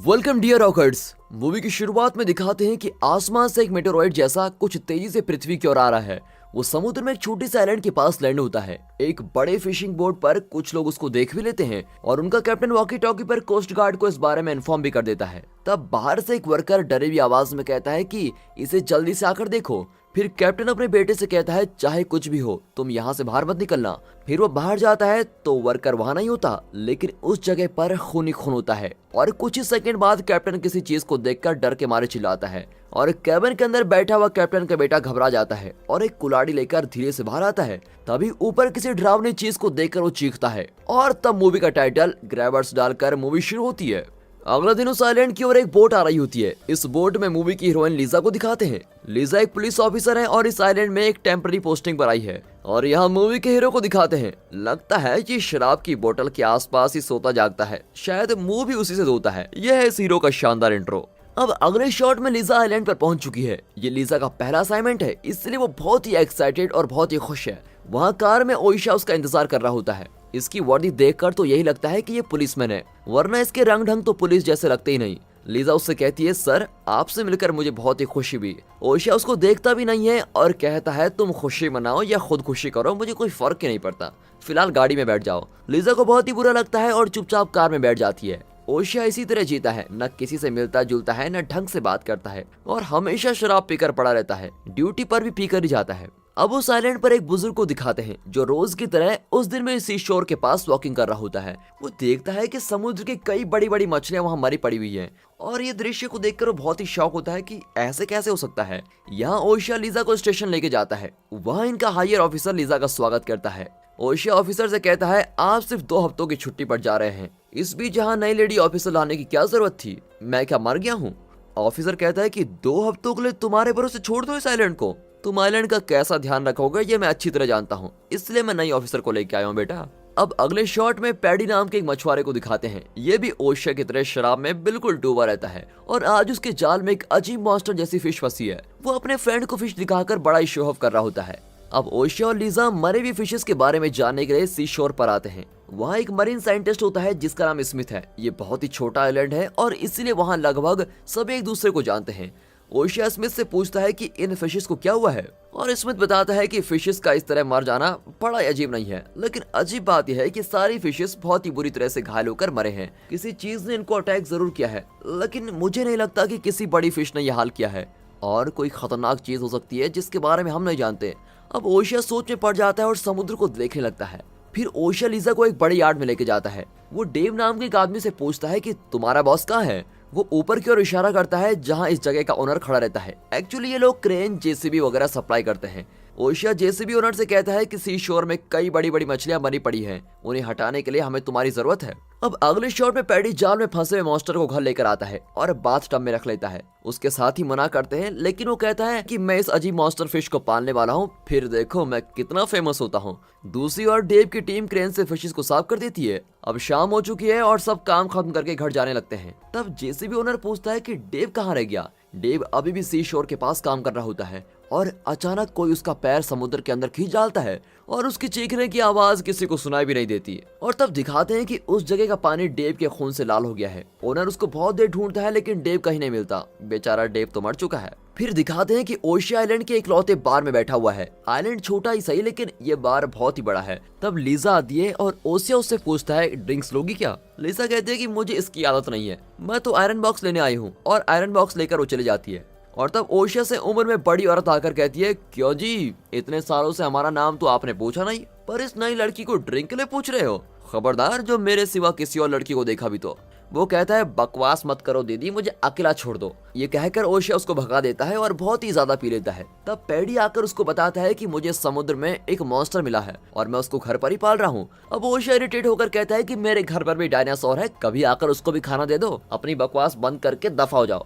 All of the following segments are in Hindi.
Welcome dear rockers. मूवी की शुरुआत में दिखाते हैं कि आसमान से एक मेटेरॉइड जैसा कुछ तेजी से पृथ्वी की ओर आ रहा है। वो समुद्र में एक छोटी सी आइलैंड के पास लैंड होता है। एक बड़े फिशिंग बोट पर कुछ लोग उसको देख भी लेते हैं और उनका कैप्टन वॉकी टॉकी पर कोस्ट गार्ड को इस बारे में इन्फॉर्म भी कर देता है। तब बाहर से एक वर्कर डरी हुई आवाज में कहता है कि इसे जल्दी से आकर देखो। फिर कैप्टन अपने बेटे से कहता है चाहे कुछ भी हो तुम यहाँ से बाहर मत निकलना। फिर वो बाहर जाता है तो वर्कर वहाँ नहीं होता, लेकिन उस जगह पर खून ही खून होता है और कुछ ही सेकंड बाद कैप्टन किसी चीज को देखकर डर के मारे चिल्लाता है और कैबिन के अंदर बैठा हुआ कैप्टन का बेटा घबरा जाता है और एक कुल्हाड़ी लेकर धीरे से बाहर आता है। तभी ऊपर किसी डरावनी चीज को देखकर वो चीखता है और तब मूवी का टाइटल ग्रैबर्स डालकर मूवी शुरू होती है। अगले दिन उस आइलैंड की ओर एक बोट आ रही होती है। इस बोट में मूवी की हीरोइन लीजा को दिखाते हैं। लीजा एक पुलिस ऑफिसर है और इस आइलैंड में एक टेम्पररी पोस्टिंग पर आई है। और यहाँ मूवी के हीरो को दिखाते हैं। लगता है कि शराब की बोतल के आसपास ही सोता जागता है, शायद मुंह भी उसी से धोता है। यह है इस हीरो का शानदार इंट्रो। अब अगले शॉट में लीजा आइलैंड पर पहुंच चुकी है। ये लीजा का पहला असाइनमेंट है, इसलिए वो बहुत ही एक्साइटेड और बहुत ही खुश है। वहाँ कार में ओइशा उसका इंतजार कर रहा होता है। इसकी वर्दी देखकर तो यही लगता है कि ये पुलिसमैन है, वरना इसके रंग ढंग तो पुलिस जैसे लगते ही नहीं। लीजा उससे कहती है सर आपसे मिलकर मुझे बहुत ही खुशी हुई। ओइशा उसको देखता भी नहीं है और कहता है तुम खुशी मनाओ या खुद खुशी करो, मुझे कोई फर्क ही नहीं पड़ता, फिलहाल गाड़ी में बैठ जाओ। लीजा को बहुत ही बुरा लगता है और चुपचाप कार में बैठ जाती है। ओइशा इसी तरह जीता है, न किसी से मिलता जुलता है, न ढंग से बात करता है और हमेशा शराब पीकर पड़ा रहता है। ड्यूटी पर भी पीकर ही जाता है। अब उस आइलैंड पर एक बुजुर्ग को दिखाते हैं जो रोज की तरह उस दिन में सी शोर के पास वॉकिंग कर रहा होता है। वो देखता है कि समुद्र की कई बड़ी बड़ी मछलियां वहां मरी पड़ी हुई हैं और ये दृश्य को देखकर वो बहुत ही शॉक होता है कि ऐसे कैसे हो सकता है। यहाँ ओइशा लीजा को स्टेशन लेके जाता है। वहाँ इनका हायर ऑफिसर लीजा का स्वागत करता है। ओइशा ऑफिसर से कहता है आप सिर्फ 2 हफ्तों की छुट्टी पर जा रहे हैं, इस बीच यहाँ नई लेडी ऑफिसर लाने की क्या जरूरत थी, मैं क्या मर गया हूँ। ऑफिसर कहता है कि 2 हफ्तों के लिए तुम्हारे भरोसे छोड़ दो इस आइलैंड को, तुम आइलैंड का कैसा ध्यान रखोगे ये मैं अच्छी तरह जानता हूँ, इसलिए मैं नई ऑफिसर को लेके आया हूँ बेटा। अब अगले शॉट में पैडी नाम के एक मछुआरे को दिखाते हैं। ये भी ओइशा की तरह शराब में बिल्कुल डूबा रहता है और आज उसके जाल में एक अजीब मॉन्स्टर जैसी फिश फंसी है। वो अपने फ्रेंड को फिश दिखाकर बड़ा ही शो ऑफ कर रहा होता है। अब ओइशा और लीजा मरे हुए फिशेस के बारे में जानने के लिए सी शोर पर आते हैं। वहाँ एक मरीन साइंटिस्ट होता है जिसका नाम स्मिथ है। ये बहुत ही छोटा आइलैंड है और इसीलिए वहाँ लगभग सब एक दूसरे को जानते हैं। ओइशा स्मिथ से पूछता है कि इन फिशेस को क्या हुआ है और स्मिथ बताता है कि फिशेस का इस तरह मर जाना बड़ा अजीब नहीं है, लेकिन अजीब बात यह है कि सारी फिशेस बहुत ही बुरी तरह से घायल होकर मरे हैं। किसी चीज ने इनको अटैक जरूर किया है, लेकिन मुझे नहीं लगता कि किसी बड़ी फिश ने यह हाल किया है और कोई खतरनाक चीज हो सकती है जिसके बारे में हम नहीं जानते। अब ओइशा सोच में पड़ जाता है और समुद्र को देखने लगता है। फिर ओइशा लीजा को एक बड़े यार्ड में लेके जाता है। वो डेव नाम के एक आदमी से पूछता है कि तुम्हारा बॉस कहाँ है। वो ऊपर की ओर इशारा करता है जहां इस जगह का ओनर खड़ा रहता है। एक्चुअली ये लोग क्रेन जेसीबी वगैरह सप्लाई करते हैं। ओइशा जेसीबी ओनर से कहता है कि सी शोर में कई बड़ी बड़ी मछलियां मरी पड़ी हैं, उन्हें हटाने के लिए हमें तुम्हारी जरूरत है। अब अगले शॉट में पैडी जाल में फंसे हुए मॉन्स्टर को घर लेकर आता है और बाथ टब में रख लेता है। उसके साथ ही मना करते हैं, लेकिन वो कहता है कि मैं इस अजीब मॉन्स्टर फिश को पालने वाला हूँ, फिर देखो मैं कितना फेमस होता हूँ। दूसरी ओर डेव की टीम क्रेन से फिशेस को साफ कर देती है। अब शाम हो चुकी है और सब काम खत्म करके घर जाने लगते हैं। तब जेसीबी ओनर पूछता है कि डेव कहाँ रह गया। डेव अभी भी सी शोर के पास काम कर रहा होता है और अचानक कोई उसका पैर समुद्र के अंदर खींच डालता है और उसकी चीखने की आवाज किसी को सुनाई भी नहीं देती। और तब दिखाते हैं कि उस जगह का पानी डेव के खून से लाल हो गया है। ओनर उसको बहुत देर ढूंढता है लेकिन डेव कहीं नहीं मिलता। बेचारा डेव तो मर चुका है। फिर दिखाते हैं कि ओइशा आइलैंड के इकलौते बार में बैठा हुआ है। आइलैंड छोटा ही सही लेकिन ये बार बहुत ही बड़ा है। तब लीजा आती है और ओसिया उससे पूछता है ड्रिंक्स लोगी क्या। लीजा कहती है कि मुझे इसकी आदत नहीं है, मैं तो आयरन बॉक्स लेने आई हूँ और आयरन बॉक्स लेकर वो चली जाती है। और तब ओइशा से उम्र में बड़ी औरत आकर कहती है क्यों जी, इतने सालों से हमारा नाम तो आपने पूछा नहीं, पर इस नई लड़की को ड्रिंक के लिए पूछ रहे हो। खबरदार जो मेरे सिवा किसी और लड़की को देखा भी तो। वो कहता है बकवास मत करो दीदी, मुझे अकेला छोड़ दो। ये कहकर ओइशा उसको भगा देता है और बहुत ही ज्यादा पी लेता है। तब पैडी आकर उसको बताता है कि मुझे समुद्र में एक मॉन्स्टर मिला है और मैं उसको घर पर ही पाल रहा हूँ। अब ओइशा इरिटेट होकर कहता है कि मेरे घर पर भी डायनासोर है, कभी आकर उसको भी खाना दे दो, अपनी बकवास बंद करके दफा हो जाओ।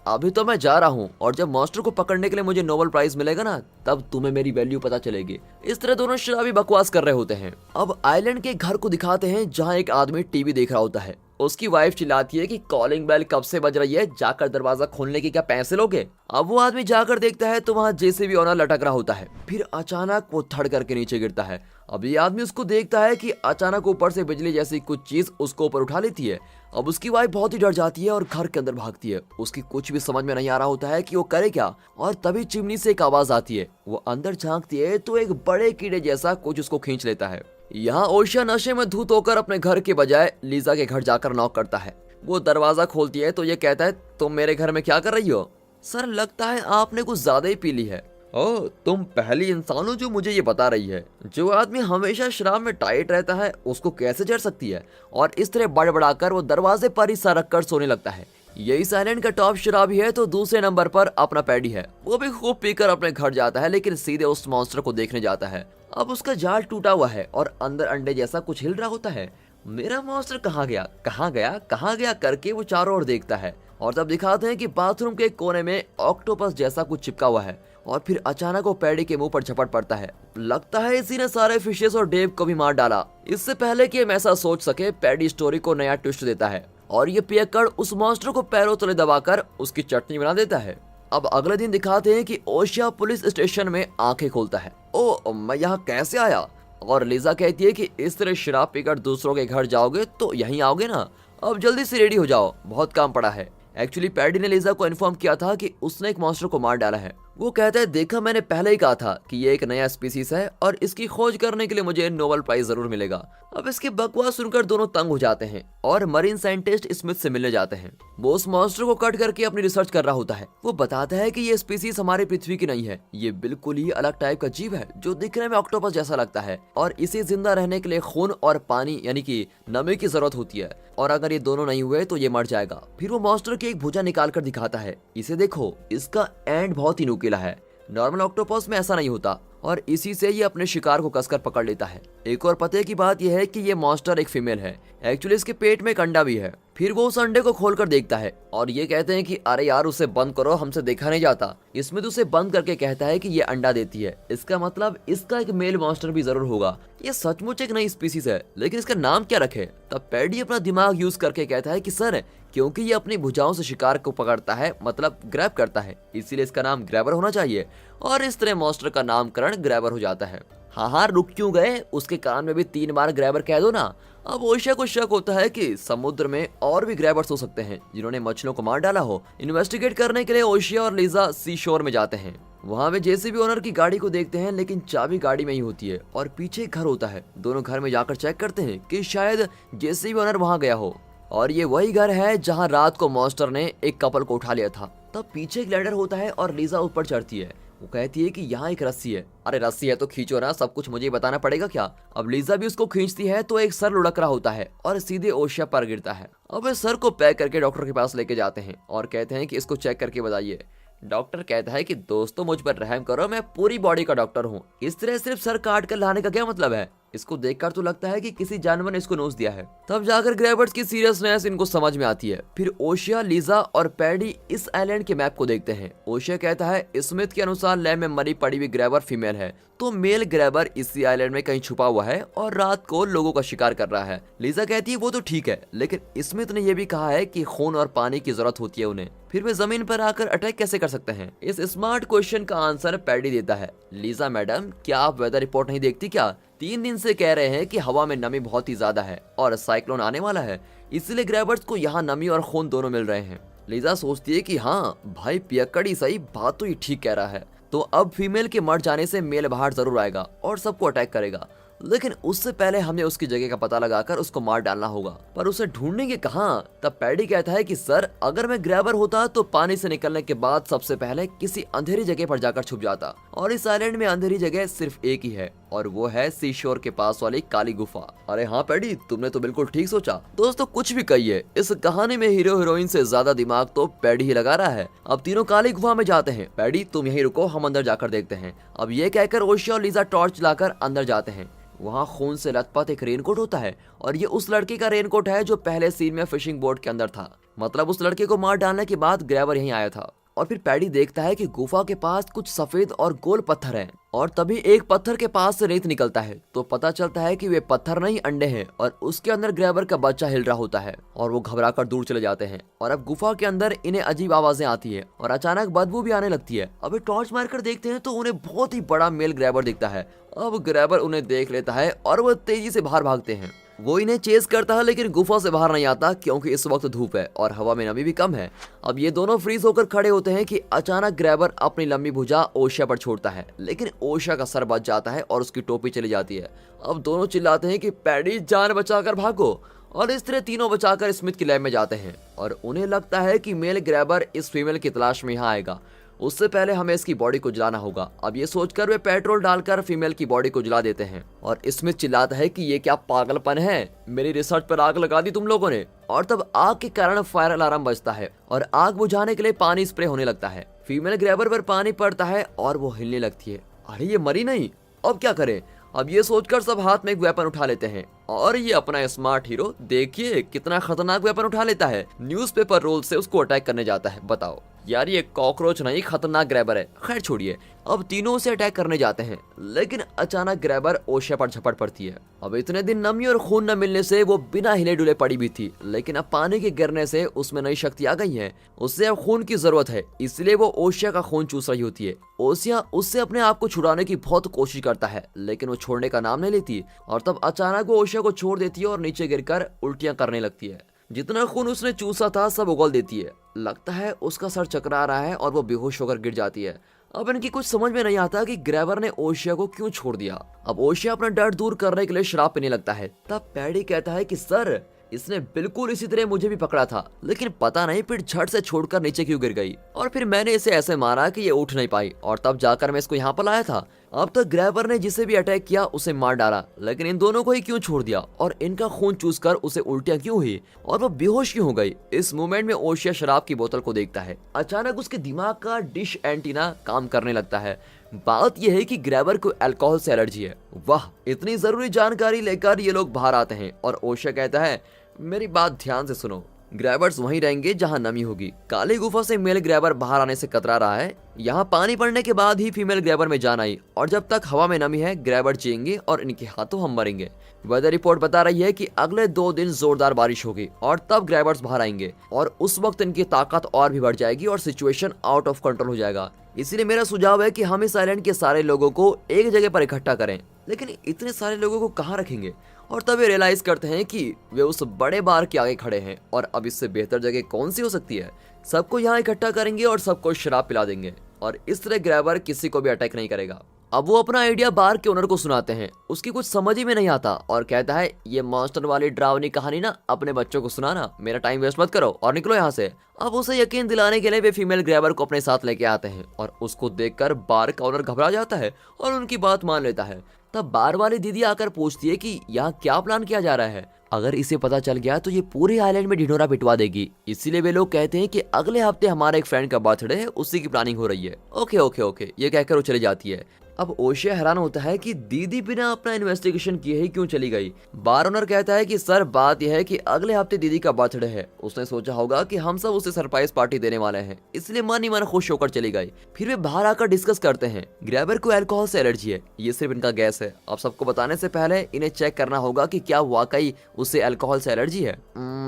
अभी तो मैं जा रहा हूँ और जब मॉन्स्टर को पकड़ने के लिए मुझे नोबेल प्राइज मिलेगा ना, तब तुम्हें मेरी वैल्यू पता चलेगी। इस तरह दोनों शराबी बकवास कर रहे होते हैं। अब आइलैंड के घर को दिखाते हैं जहाँ एक आदमी टीवी देख रहा होता है। उसकी वाइफ चिल्लाती है कि कॉलिंग बेल कब से बज रही है, जाकर दरवाजा खोलने के क्या पैसे लोगे। अब वो आदमी जाकर देखता है तो वहाँ जेसीबी ओनर लटक रहा होता है। फिर अचानक वो थड़ करके नीचे गिरता है अब ये आदमी उसको देखता है कि अचानक ऊपर से बिजली जैसी कुछ चीज उसको ऊपर उठा लेती है। अब उसकी वाइफ बहुत ही डर जाती है और घर के अंदर भागती है। उसकी कुछ भी समझ में नहीं आ रहा होता है कि वो करे क्या, और तभी चिमनी से एक आवाज आती है। वो अंदर झांकती है तो एक बड़े कीड़े जैसा कुछ उसको खींच लेता है। यहाँ ओशिया नशे में धुत होकर अपने घर के बजाय लीजा के घर जाकर नॉक करता है। वो दरवाजा खोलती है तो ये कहता है, तुम मेरे घर में क्या कर रही हो? सर, लगता है आपने कुछ ज्यादा ही पी ली है। ओह, तुम पहली इंसान हो जो मुझे ये बता रही है। जो आदमी हमेशा शराब में टाइट रहता है उसको कैसे चढ़ सकती है? और इस तरह बड़बड़ाकर वो दरवाजे पर ही सर रखकर सोने लगता है। यही साइलेंट का टॉप शराबी है तो दूसरे नंबर पर अपना पैडी है। वो भी खूब पीकर अपने घर जाता है, लेकिन सीधे उस मॉन्स्टर को देखने जाता है। अब उसका जाल टूटा हुआ है और अंदर अंडे जैसा कुछ हिल रहा होता है। मेरा मॉन्स्टर कहाँ गया, कहाँ गया, कहाँ गया करके वो चारों ओर देखता है। और तब दिखाते हैं कि बाथरूम के कोने में ऑक्टोपस जैसा कुछ चिपका हुआ है। और फिर अचानक वो पैडी के मुंह पर झपट पड़ता है। लगता है इसी ने सारे फिशेस और डेव को भी मार डाला। इससे पहले कि हम ऐसा सोच सके, पैडी स्टोरी को नया ट्विस्ट देता है और ये पियक्कड़ उस मॉन्स्टर को पैरों तले दबाकर उसकी चटनी बना देता है। अब अगले दिन दिखाते हैं कि ओशिया पुलिस स्टेशन में आंखें खोलता है। ओ, मैं यहाँ कैसे आया? और लीजा कहती है कि इस तरह शराब पीकर दूसरों के घर जाओगे तो यहीं आओगे ना। अब जल्दी से रेडी हो जाओ, बहुत काम पड़ा है। एक्चुअली पैडी ने लीजा को इन्फॉर्म किया था कि उसने एक मॉन्स्टर को मार डाला है। वो कहता है, देखा, मैंने पहले ही कहा था कि ये एक नया स्पीसीज है और इसकी खोज करने के लिए मुझे नोबेल प्राइज जरूर मिलेगा। अब इसकी बकवास सुनकर दोनों तंग हो जाते हैं और मरीन साइंटिस्ट स्मिथ से मिलने जाते हैं। वो उस मॉन्स्टर को कट करके अपनी रिसर्च कर रहा होता है। वो बताता है कि ये स्पीसीज हमारी पृथ्वी की नहीं है। ये बिल्कुल ही अलग टाइप का जीव है जो दिखने में ऑक्टोपस जैसा लगता है और इसे जिंदा रहने के लिए खून और पानी यानी कि नमी की जरूरत होती है, और अगर ये दोनों नहीं हुए तो ये मर जाएगा। फिर वो मॉन्स्टर की एक भुजा निकाल कर दिखाता है। इसे देखो, इसका एंड बहुत ही नुकीला है। नॉर्मल ऑक्टोपस में ऐसा नहीं होता और इसी से ये अपने शिकार को कसकर पकड़ लेता है। एक और पते की बात यह है कि ये मॉन्स्टर एक फीमेल है। एक्चुअली इसके पेट में एक अंडा भी है। फिर वो उस अंडे को खोलकर देखता है और ये कहते हैं कि अरे यार, उसे बंद करो, हमसे देखा नहीं जाता। इसमें तो उसे बंद करके कहता है कि ये अंडा देती है, इसका मतलब इसका एक मेल मॉन्स्टर भी जरूर होगा। ये सचमुच एक नई स्पीसीज है, लेकिन इसका नाम क्या रखे? तब पैडी अपना दिमाग यूज करके कहता है कि सर, क्योंकि ये अपनी भुजाओं से शिकार को पकड़ता है, मतलब ग्रैब करता है, इसीलिए इसका नाम ग्रैबर होना चाहिए। और इस तरह मॉन्स्टर का नामकरण ग्रैबर हो जाता है। हाँ, रुक क्यों गए? उसके कान में भी 3 बार ग्रैबर कह दो ना। अब ओशिया को शक होता है कि समुद्र में और भी ग्रैबर्स हो सकते हैं जिन्होंने मछलियों को मार डाला हो। इन्वेस्टिगेट करने के लिए ओशिया और लीजा सी शोर में जाते हैं। वहाँ वे जेसीबी ओनर की गाड़ी को देखते हैं, लेकिन चाबी गाड़ी में ही होती है और पीछे घर होता है। दोनों घर में जाकर चेक करते हैं कि शायद जेसीबी ओनर वहाँ गया हो, और ये वही घर है जहाँ रात को मॉन्स्टर ने एक कपल को उठा लिया था। तब पीछे एक लैडर होता है और लीजा ऊपर चढ़ती है। वो कहती है कि यहाँ एक रस्सी है। अरे रस्सी है तो खींचो ना, सब कुछ मुझे बताना पड़ेगा क्या? अब लीजा भी उसको खींचती है तो एक सर लुढ़क रहा होता है और सीधे ओशिया पर गिरता है। अब इस सर को पैक करके डॉक्टर के पास लेके जाते हैं और कहते हैं कि इसको चेक करके बताइए। डॉक्टर कहता है कि दोस्तों, मुझ पर रहम करो, मैं पूरी बॉडी का डॉक्टर हूँ। इस तरह सिर्फ सर काट कर लाने का क्या मतलब है? इसको देखकर तो लगता है कि किसी जानवर ने इसको नोच दिया है। तब जाकर ग्रैबर्स की सीरियसनेस इनको समझ में आती है। फिर ओशिया, लीजा और पैडी इस आइलैंड के मैप को देखते हैं। ओशिया कहता है, स्मिथ के अनुसार लैब में मरी पड़ी हुई ग्रैबर फीमेल है, तो मेल ग्रैबर इसी आइलैंड में कहीं छुपा हुआ है और रात को लोगों का शिकार कर रहा है। लीजा कहती है वो तो ठीक है, लेकिन स्मिथ ने यह भी कहा है कि खून और पानी की जरूरत होती है उन्हें, फिर वे जमीन पर आकर अटैक कैसे कर सकते हैं? इस स्मार्ट क्वेश्चन का आंसर पैडी देता है। लीजा मैडम, क्या आप वेदर रिपोर्ट नहीं देखती क्या? 3 दिन से कह रहे हैं कि हवा में नमी बहुत ही ज्यादा है और साइक्लोन आने वाला है, इसलिए ग्रैबर्स को यहाँ नमी और खून दोनों मिल रहे हैं। लीजा सोचती है कि हाँ भाई, पियक्कड़ ही सही, बात तो ये ठीक कह रहा है। तो अब फीमेल के मर जाने से मेल बाहर जरूर आएगा और सबको अटैक करेगा, लेकिन उससे पहले हमें उसकी जगह का पता लगाकर उसको मार डालना होगा। पर उसे ढूंढेंगे कहाँ? तब पैडी कहता है कि सर, अगर मैं ग्रैबर होता तो पानी से निकलने के बाद सबसे पहले किसी अंधेरी जगह पर जाकर छुप जाता, और इस आइलैंड में अंधेरी जगह सिर्फ एक ही है और वो है सी शोर के पास वाली काली गुफा। अरे हाँ पैडी, तुमने तो बिल्कुल ठीक सोचा। दोस्तों, कुछ भी कहिए, इस कहानी में हीरो हीरोइन से ज्यादा दिमाग तो पैडी ही लगा रहा है। अब तीनों काली गुफा में जाते हैं। पैडी, तुम यहीं रुको, हम अंदर जाकर देखते हैं। अब ये कहकर ओशिया और लीजा टॉर्च लाकर अंदर जाते हैं। वहाँ खून से लथपथ एक रेनकोट होता है और ये उस लड़के का रेनकोट है जो पहले सीन में फिशिंग बोट के अंदर था। मतलब उस लड़के को मार डालने के बाद ग्रैबर यहीं आया था। और फिर पैडी देखता है कि गुफा के पास कुछ सफेद और गोल पत्थर हैं और तभी एक पत्थर के पास से रेत निकलता है तो पता चलता है कि वे पत्थर नहीं अंडे हैं और उसके अंदर ग्रैबर का बच्चा हिल रहा होता है और वो घबराकर दूर चले जाते हैं। और अब गुफा के अंदर इन्हें अजीब आवाजें आती है और अचानक बदबू भी आने लगती है। अब वे टॉर्च मारकर देखते हैं तो उन्हें बहुत ही बड़ा मेल ग्रैबर दिखता है। अब ग्रैबर उन्हें देख लेता है और वो तेजी से बाहर भागते हैं। वो इन्हें चेस करता है लेकिन गुफा से बाहर नहीं आता क्योंकि इस वक्त धूप है और हवा में नमी भी कम है। अब ये दोनों फ्रीज होकर खड़े होते हैं कि अचानक ग्रैबर अपनी लंबी भुजा ओशिया पर छोड़ता है लेकिन ओशिया का सर बच जाता है और उसकी टोपी चली जाती है। अब दोनों चिल्लाते हैं कि पैडी जान बचाकर भागो और इस तरह तीनों बचाकर स्मिथ की लैब में जाते हैं और उन्हें लगता है कि मेल ग्रैबर इस फीमेल की तलाश में यहाँ आएगा, उससे पहले हमें इसकी बॉडी को जलाना होगा। अब ये सोचकर वे पेट्रोल डालकर फीमेल की बॉडी को जला देते हैं और स्मिथ चिल्लाता है कि ये क्या पागलपन है, मेरी रिसर्च पर आग लगा दी तुम लोगों ने। और तब आग के कारण फायर अलार्म बजता है और आग बुझाने के लिए पानी स्प्रे होने लगता है। फीमेल ग्रैबर पर पानी पड़ता है और वो हिलने लगती है। अरे ये मरी नहीं, अब क्या करें। अब ये सोचकर सब हाथ में एक वेपन उठा लेते हैं और ये अपना स्मार्ट हीरो देखिए कितना खतरनाक वेपन उठा लेता है, न्यूज़पेपर रोल से उसको अटैक करने जाता है। बताओ यार, ये कॉकरोच नहीं खतरनाक ग्रैबर है। खैर छोड़िए, अब तीनों से अटैक करने जाते हैं लेकिन अचानक ग्रैबर ओशिया पर झपट पड़ती है। अब इतने दिन नमी और खून न मिलने से वो बिना हिले डुले पड़ी भी थी लेकिन अब पानी के गिरने से उसमें नई शक्ति आ गई है। उससे अब खून की जरूरत है इसलिए वो ओशिया का खून चूस रही होती है। ओशिया उससे अपने आप को छुड़ाने की बहुत कोशिश करता है लेकिन वो छोड़ने का नाम नहीं लेती और तब अचानक वो ओशिया को छोड़ देती है और नीचे गिरकर उल्टियां करने लगती है। जितना खून उसने चूसा था सब उगल देती है। लगता है उसका सर चकरा रहा है और वो बेहोश होकर गिर जाती है। अब इनकी कुछ समझ में नहीं आता कि ग्रैबर ने ओशिया को क्यों छोड़ दिया। अब ओशिया अपना डर दूर करने के लिए शराब पीने लगता है। तब पैडी कहता है कि सर, इसने बिल्कुल इसी तरह मुझे भी पकड़ा था लेकिन पता नहीं फिर झट से छोड़कर नीचे क्यों गिर गई और फिर मैंने इसे ऐसे मारा कि ये उठ नहीं पाई और तब जाकर मैं इसको यहाँ पर लाया था। अब तक ग्रैबर ने जिसे भी अटैक किया उसे मार डाला लेकिन इन दोनों को ही क्यों छोड़ दिया और इनका खून चूसकर उसे उल्टियां क्यों हुई और वो बेहोश क्यों हो गई। इस मोमेंट में ओशिया शराब की बोतल को देखता है। अचानक उसके दिमाग का डिश एंटीना काम करने लगता है। बात यह है कि ग्रैबर को अल्कोहल से एलर्जी है। वाह, इतनी जरूरी जानकारी लेकर ये लोग बाहर आते हैं और ओशिया कहता है मेरी बात ध्यान से सुनो, ग्रैबर्स वहीं रहेंगे जहां नमी होगी। काली गुफा से मेल ग्रैबर बाहर आने से कतरा रहा है। यहाँ पानी पड़ने के बाद ही फीमेल ग्रैबर में जान आई और जब तक हवा में नमी है ग्रैबर जिएंगे और इनके हाथों हम मरेंगे। वेदर रिपोर्ट बता रही है कि अगले 2 दिन जोरदार बारिश होगी और तब ग्रैबर्स बाहर आएंगे और उस वक्त इनकी ताकत और भी बढ़ जाएगी और सिचुएशन आउट ऑफ कंट्रोल हो जाएगा। इसीलिए मेरा सुझाव है कि हम इस आइलैंड के सारे लोगों को एक जगह पर इकट्ठा करें। लेकिन इतने सारे लोगों को कहाँ रखेंगे। और तब वे रियलाइज करते हैं कि वे उस बड़े बार के आगे खड़े हैं और अब इससे बेहतर जगह कौन सी हो सकती है। सबको यहाँ इकट्ठा करेंगे और सबको शराब पिला देंगे और इस तरह ग्रैबर किसी को भी अटैक नहीं करेगा। अब वो अपना आइडिया बार के ओनर को सुनाते हैं। उसकी कुछ समझ ही में नहीं आता और कहता है ये मॉन्स्टर वाली डरावनी कहानी ना अपने बच्चों को सुनाना, मेरा टाइम वेस्ट मत करो और निकलो यहाँ से। अब उसे यकीन दिलाने के लिए वे फीमेल ग्रैबर को अपने साथ लेके आते हैं और उसको देखकर बार का ओनर घबरा जाता है और उनकी बात मान लेता है। तब बार वाली दीदी आकर पूछती है कि यहाँ क्या प्लान किया जा रहा है। अगर इसे पता चल गया तो ये पूरे आइलैंड में ढिढोरा पिटवा देगी, इसीलिए वे लोग कहते हैं कि अगले हफ्ते हमारे एक फ्रेंड का बर्थडे है, उसी की प्लानिंग हो रही है। ओके ओके ओके, ये कहकर वो चली जाती है। अब ओशिया हैरान होता है कि दीदी बिना अपना इन्वेस्टिगेशन किए ही क्यों चली गई। बार ओनर कहता है कि सर बात यह है कि अगले हफ्ते दीदी का बर्थडे है, उसने सोचा होगा कि हम सब उसे सरप्राइज पार्टी देने वाले हैं, इसलिए मन ही मन खुश होकर चली गई। फिर वे बाहर आकर डिस्कस करते हैं। ग्रैबर को अल्कोहल से एलर्जी है, ये सिर्फ इनका गैस है। अब सबको बताने से पहले इन्हें चेक करना होगा कि क्या वाकई उसे अल्कोहल से एलर्जी है।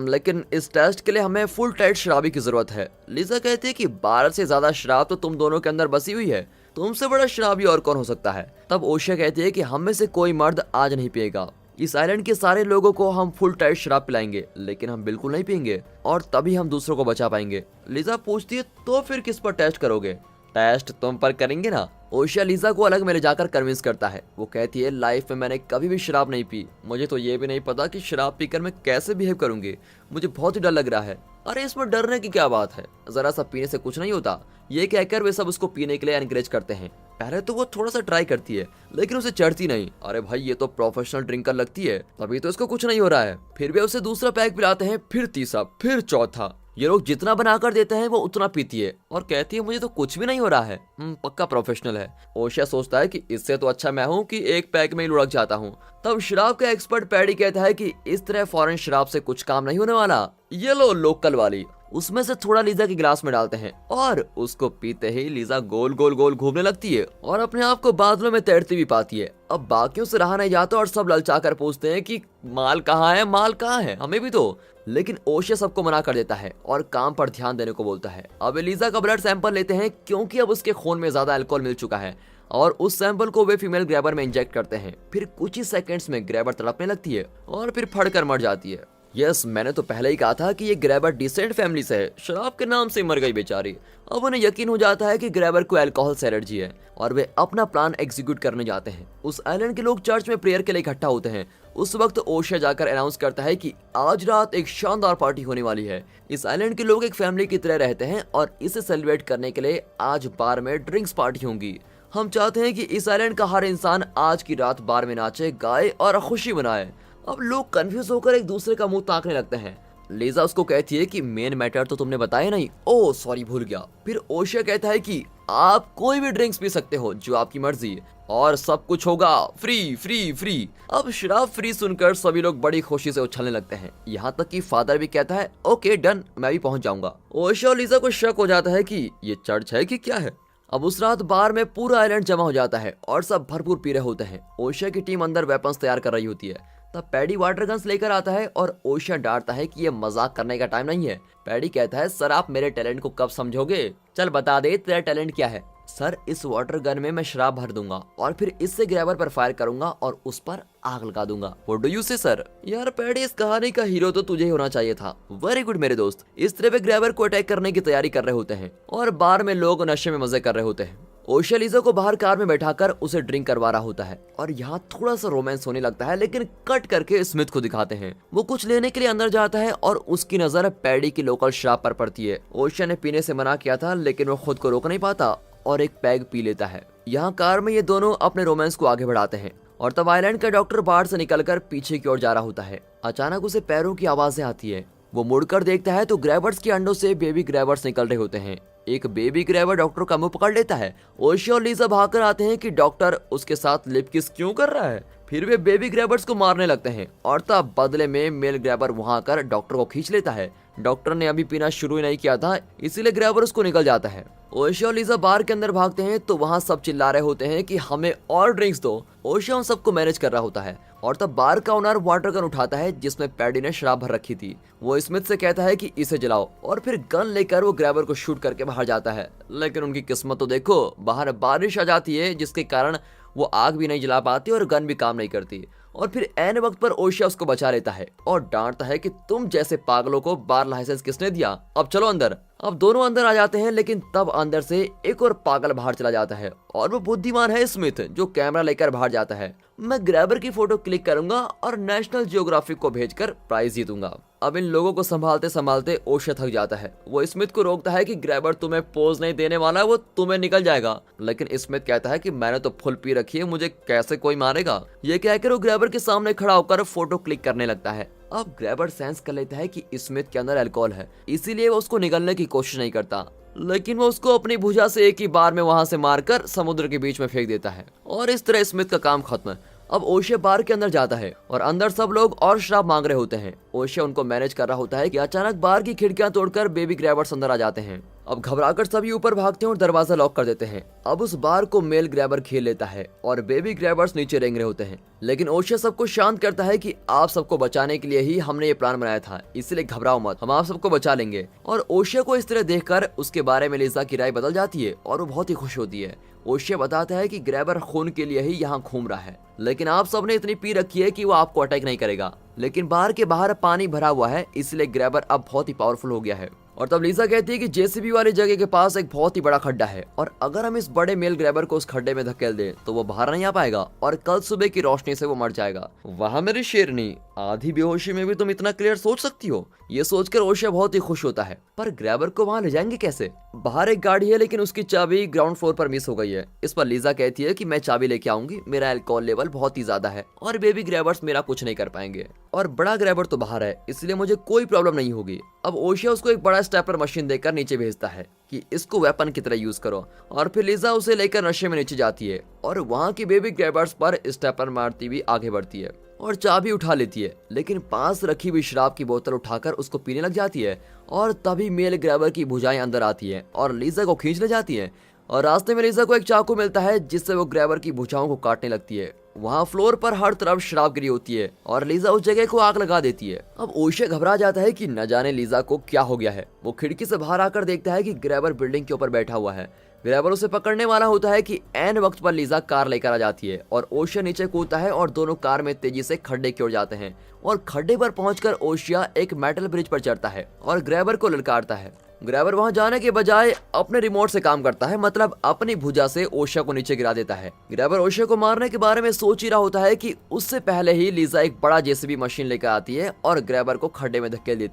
लेकिन इस टेस्ट के लिए हमें फुल टाइट शराबी की जरूरत है। लिजा कहती है कि 12 से ज्यादा शराब तो तुम दोनों के अंदर बसी हुई है, तुमसे बड़ा शराबी और कौन हो सकता है। तब ओशिया कहती है कि हम में से कोई मर्द आज नहीं पिएगा। इस आइलैंड के सारे लोगों को हम फुल टाइट शराब पिलाएंगे लेकिन हम बिल्कुल नहीं पिएंगे और तभी हम दूसरों को बचा पाएंगे। लिजा पूछती है तो फिर किस पर टेस्ट करोगे। टेस्ट तुम पर करेंगे ना। ओशिया लिजा को अलग में ले जाकर कन्विंस करता है। वो कहती है लाइफ में मैंने कभी भी शराब नहीं पी, मुझे तो ये भी नहीं पता कि शराब पीकर मैं कैसे बिहेव करूंगी, मुझे बहुत ही डर लग रहा है। अरे इसमें डरने की क्या बात है, जरा सा पीने से कुछ नहीं होता। ये कहकर वे सब उसको पीने के लिए एनकरेज करते हैं। पहले तो वो थोड़ा सा ट्राई करती है लेकिन उसे चढ़ती नहीं। अरे भाई ये तो प्रोफेशनल ड्रिंकर लगती है, तभी तो इसको कुछ नहीं हो रहा है। फिर वे उसे दूसरा पैक पिलाते हैं, फिर तीसरा, फिर चौथा। ये लोग जितना बनाकर देते हैं वो उतना पीती है और कहती है मुझे तो कुछ भी नहीं हो रहा है। पक्का प्रोफेशनल है। ओशिया सोचता है कि इससे तो अच्छा मैं हूँ कि एक पैक में ही लुढ़क जाता हूँ। तब शराब का एक्सपर्ट पैडी कहता है कि इस तरह फॉरेन शराब से कुछ काम नहीं होने वाला, ये लो लोकल वाली। उसमें से थोड़ा लीजा के गिलास में डालते हैं और उसको पीते ही लीजा गोल गोल गोल घूमने लगती है और अपने आप को बादलों में तैरती भी पाती है। अब बाकियों से रहा नहीं जाता और सब ललचा कर पूछते हैं कि माल कहाँ है, माल कहाँ है, हमें भी दो। लेकिन ओशे सबको मना कर देता है और काम पर ध्यान देने को बोलता है। अब एलिजा का ब्लड सैंपल लेते हैं क्योंकि अब उसके खून में ज्यादा अल्कोहल मिल चुका है और उस सैंपल को वे फीमेल ग्रैबर में इंजेक्ट करते हैं। फिर कुछ ही सेकंड्स में ग्रैबर तड़पने लगती है और फिर फड़कर मर जाती है। यस, मैंने तो पहले ही कहा था कि ये ग्रैबर डिसेंट फैमिली से है, शराब के नाम से मर गई बेचारी। अब उन्हें यकीन हो जाता है कि ग्रैबर को अल्कोहल से एलर्जी है और वे अपना प्लान एग्जीक्यूट करने जाते हैं। उस आइलैंड के लोग चर्च में प्रेयर के लिए इकट्ठा होते हैं। उस वक्त ओशा जाकर अनाउंस करता है कि आज रात एक शानदार पार्टी होने वाली है। इस आइलैंड के लोग एक फैमिली की तरह रहते हैं और इसे सेलिब्रेट करने के लिए आज बार में ड्रिंक्स पार्टी होंगी। हम चाहते हैं कि इस आइलैंड का हर इंसान आज की रात बार में नाचे, गाए और खुशी मनाए। अब लोग कंफ्यूज होकर एक दूसरे का मुंह ताकने लगते हैं। लीजा उसको कहती है कि मेन मैटर तो तुमने बताया नहीं। ओह सॉरी, भूल गया। फिर ओशिया कहता है कि आप कोई भी ड्रिंक्स पी सकते हो जो आपकी मर्जी और सब कुछ होगा फ्री फ्री फ्री। अब शराब फ्री सुनकर सभी लोग बड़ी खुशी से उछलने लगते हैं। यहाँ तक कि फादर भी कहता है ओके डन, मैं भी पहुंच जाऊंगा। ओशिया और लीजा को शक हो जाता है कि ये चर्च है कि क्या है। अब उस रात बार में पूरा आइलैंड जमा हो जाता है और सब भरपूर पी रहे होते हैं। ओशिया की टीम अंदर वेपन्स तैयार कर रही होती है। तब पैडी वाटर गन्स लेकर आता है और ओशिया डांटता है कि ये मजाक करने का टाइम नहीं है। पैडी कहता है सर आप मेरे टैलेंट को कब समझोगे, चल बता दे तेरा टैलेंट क्या है। सर इस वाटर गन में मैं शराब भर दूंगा और फिर इससे ग्रैबर पर फायर करूंगा और उस पर आग लगा दूंगा। व्हाट डू यू से सर? यार पैडी, इस कहानी का हीरो तो तुझे होना चाहिए था। वेरी गुड मेरे दोस्त। इस तरह वे ग्रैबर को अटैक करने की तैयारी कर रहे होते हैं और बार में लोग नशे में मजे कर रहे होते हैं। ओशिया लीजा को बाहर कार में बैठाकर उसे ड्रिंक करवा रहा होता है और यहाँ थोड़ा सा रोमांस होने लगता है, लेकिन कट करके स्मिथ को दिखाते हैं। वो कुछ लेने के लिए अंदर जाता है और उसकी नजर पैडी की लोकल शराब पर पड़ती है। ओशिया ने पीने से मना किया था लेकिन वो खुद को रोक नहीं पाता और एक पैग पी लेता है। यहाँ कार में ये दोनों अपने रोमांस को आगे बढ़ाते हैं और तब आइलैंड का डॉक्टर बाहर से निकलकर पीछे की ओर जा रहा होता है। अचानक उसे पैरों की आवाजें आती है। वो मुड़कर देखता है तो ग्रैबर्स के अंडों से बेबी ग्रैबर्स निकल रहे होते हैं। एक बेबी ग्रैबर डॉक्टर का मुंह पकड़ लेता है। ओशिया और लीजा भागकर आते हैं कि डॉक्टर उसके साथ लिप किस क्यों कर रहा है। फिर वे बेबी ग्रैबर्स को मारने लगते हैं और तब बदले में मेल ग्रैबर वहां आकर डॉक्टर को खींच लेता है। डॉक्टर ने अभी पीना शुरू ही नहीं किया था, इसीलिए ग्रैबर उसको निकल जाता है। ओशिया और लीजा बार के अंदर भागते हैं तो वहां सब चिल्ला रहे होते हैं कि हमें और ड्रिंक्स दो। ओशिया उन सबको मैनेज कर रहा होता है और तब बार का ओनर वाटर गन उठाता है जिसमें पैडी ने शराब भर रखी थी। वो स्मिथ से कहता है कि इसे जलाओ और फिर गन लेकर वो ग्रैबर को शूट करके बाहर जाता है। लेकिन उनकी किस्मत तो देखो, बाहर बारिश आ जाती है जिसके कारण वो आग भी नहीं जला पाती और गन भी काम नहीं करती। और फिर ऐन वक्त पर ओशिया उसको बचा लेता है और डांटता है कि तुम जैसे पागलों को बार लाइसेंस किसने दिया, अब चलो अंदर। अब दोनों अंदर आ जाते हैं लेकिन तब अंदर से एक और पागल बाहर चला जाता है और वो बुद्धिमान है स्मिथ जो कैमरा लेकर बाहर जाता है। मैं ग्रैबर की फोटो क्लिक करूंगा और नेशनल जियोग्राफिक को भेजकर प्राइज जीतूंगा। अब इन लोगों को संभालते संभालते ओशिया थक जाता है। वो स्मिथ को रोकता है कि ग्रैबर तुम्हें पोज नहीं देने वाला, वो तुम्हें निकल जाएगा। लेकिन स्मिथ कहता है कि मैंने तो फुल पी रखी है, मुझे कैसे कोई मारेगा। ये कहकर वो ग्रैबर के सामने खड़ा होकर फोटो क्लिक करने लगता है। अब ग्रैबर सेंस कर लेता है कि स्मिथ के अंदर अल्कोहल है, इसीलिए वो उसको निगलने की कोशिश नहीं करता। लेकिन वो उसको अपनी भुजा से एक ही बार में वहां से मारकर समुद्र के बीच में फेंक देता है और इस तरह स्मिथ का काम खत्म। अब ओशिया बार के अंदर जाता है और अंदर सब लोग और शराब मांग रहे होते हैं। ओशिया उनको मैनेज कर रहा होता है कि अचानक बार की खिड़कियां तोड़कर बेबी ग्रैबर्स अंदर आ जाते हैं। अब घबराकर सभी ऊपर भागते हैं और दरवाजा लॉक कर देते हैं। अब उस बार को मेल ग्रैबर खेल लेता है और बेबी ग्रैबर्स नीचे रेंग रहे होते हैं। लेकिन ओशिया सबको शांत करता है कि आप सबको बचाने के लिए ही हमने ये प्लान बनाया था, इसलिए घबराओ मत, हम आप सबको बचा लेंगे। और ओशिया को इस तरह देखकर उसके बारे में लीजा की राय बदल जाती है और वो बहुत ही खुश होती है। ओशिया बताता है कि ग्रैबर खून के लिए ही यहाँ घूम रहा है, लेकिन आप सबने इतनी पी रखी है कि वो आपको अटैक नहीं करेगा। लेकिन बार के बाहर पानी भरा हुआ है, इसलिए ग्रैबर अब बहुत ही पावरफुल हो गया है। और तब लीजा कहती है कि जेसीबी वाली जगह के पास एक बहुत ही बड़ा खड्डा है और अगर हम इस बड़े मेल ग्रैबर को उस खड्डे में धकेल दें तो वो बाहर नहीं आ पाएगा और कल सुबह की रोशनी से वो मर जाएगा। वहाँ मेरी शेरनी, आधी बेहोशी में भी तुम इतना क्लियर सोच सकती हो। ये सोचकर ओशिया बहुत ही खुश होता है। पर ग्रैबर को वहाँ ले जाएंगे कैसे? बाहर एक गाड़ी है लेकिन उसकी चाबी ग्राउंड फ्लोर पर मिस हो गई है। इस पर लीजा कहती है कि मैं चाबी लेके आऊंगी, मेरा अल्कोहल लेवल बहुत ही ज्यादा है और बेबी ग्रैबर्स मेरा कुछ नहीं कर पाएंगे। और बड़ा ग्रैबर तो बाहर है, इसलिए मुझे कोई प्रॉब्लम नहीं होगी। अब ओशिया उसको एक बड़ा स्टेपलर मशीन देकर नीचे भेजता है कि इसको वेपन की तरह यूज करो, और फिर लिजा उसे लेकर नशे में नीचे जाती है और वहाँ की बेबी ग्रैबर्स पर स्टेपलर मारती हुई आगे बढ़ती है और चाबी उठा लेती है, लेकिन पास रखी हुई शराब की बोतल उठाकर उसको पीने लग जाती है। और तभी मेल ग्रैबर की भुजाएं अंदर आती है और लीजा को खींच ले जाती है, और रास्ते में लीजा को एक चाकू मिलता है जिससे वो ग्रैबर की भुजाओं को काटने लगती है। वहाँ फ्लोर पर हर तरफ शराब गिरी होती है और लीजा उस जगह को आग लगा देती है। अब ओशिया घबरा जाता है कि न जाने लीजा को क्या हो गया है। वो खिड़की से बाहर आकर देखता है कि ग्रैबर बिल्डिंग के ऊपर बैठा हुआ है। ग्रैबर उसे पकड़ने वाला होता है कि ऐन वक्त पर लीजा कार लेकर आ जाती है और ओशिया नीचे कूदता है और दोनों कार में तेजी से खड्डे की ओर जाते हैं। और खड्डे पर पहुंचकर ओशिया एक मेटल ब्रिज पर चढ़ता है और ग्रैबर को ललकारता है। ग्रैबर वहां जाने के बजाय अपने रिमोट से काम करता है, मतलब अपनी भुजा से ओशिया को नीचे गिरा देता है। ग्रैबर ओशिया को मारने के बारे में सोच ही रहा होता है कि उससे पहले ही लीजा एक बड़ा जेसीबी मशीन लेकर आती है और ग्रैबर को खड्डे में धकेल देती है।